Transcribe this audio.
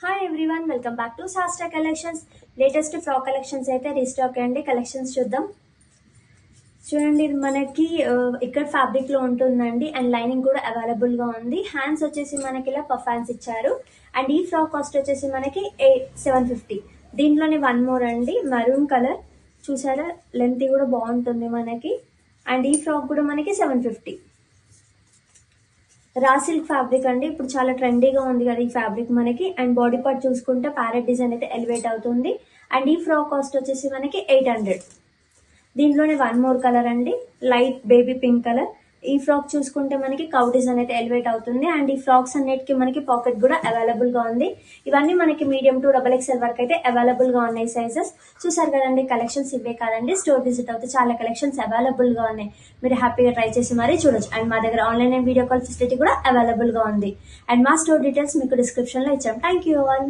Hi everyone, welcome back to శాస్త్ర collections. Latest frock collections అయితే restock అండి. Collections చూద్దాం. చూడండి, ఇది మనకి ఇక్కడ ఫ్యాబ్రిక్ లో ఉంటుందండి అండ్ లైనింగ్ కూడా అవైలబుల్ గా ఉంది. హ్యాండ్స్ వచ్చేసి మనకి ఇలా పఫ్ హ్యాండ్స్ ఇచ్చారు అండ్ ఈ ఫ్రాక్ కాస్ట్ వచ్చేసి మనకి 750. దీంట్లోనే వన్ మోర్ అండి, మరూన్ కలర్. చూసారా, లెంత్ కూడా బాగుంటుంది మనకి. అండ్ ఈ ఫ్రాక్ కూడా మనకి 750. రా సిల్క్ ఫ్యాబ్రిక్ అండి, ఇప్పుడు చాలా ట్రెండీగా ఉంది కదా ఈ ఫ్యాబ్రిక్ మనకి. అండ్ బాడీ పార్ట్ చూసుకుంటే ప్యారెట్ డిజైన్ అయితే ఎలివేట్ అవుతుంది. అండ్ ఈ ఫ్రాక్ కాస్ట్ వచ్చేసి మనకి 800. దీంట్లోనే వన్ మోర్ కలర్ అండి, లైట్ బేబీ పింక్ కలర్. ఈ ఫ్రాక్ చూసుకుంటే మనకి కౌ డిజైన్ అయితే ఎలివేట్ అవుతుంది. అండ్ ఈ ఫ్రాక్స్ అన్నిటికీ మనకి పాకెట్ కూడా అవైలబుల్ గా ఉంది. ఇవన్నీ మనకి మీడియం టు XXL వరకు అయితే అవైలబుల్ గా ఉన్నాయి సైజెస్. చూసారు కదండి, కలెక్షన్స్ ఇవే కాదండి, స్టోర్ విజిట్ అవుతే చాలా కలెక్షన్స్ అవైలబుల్ గా ఉన్నాయి. మీరు హ్యాపీగా ట్రై చేసి మరీ చూడొచ్చు. అండ్ మా దగ్గర online and video call facility కూడా అవైలబుల్ గా ఉంది. అండ్ మా స్టోర్ డీటెయిల్స్ మీకు డిస్క్రిప్షన్ లో ఇచ్చాం. Thank you all.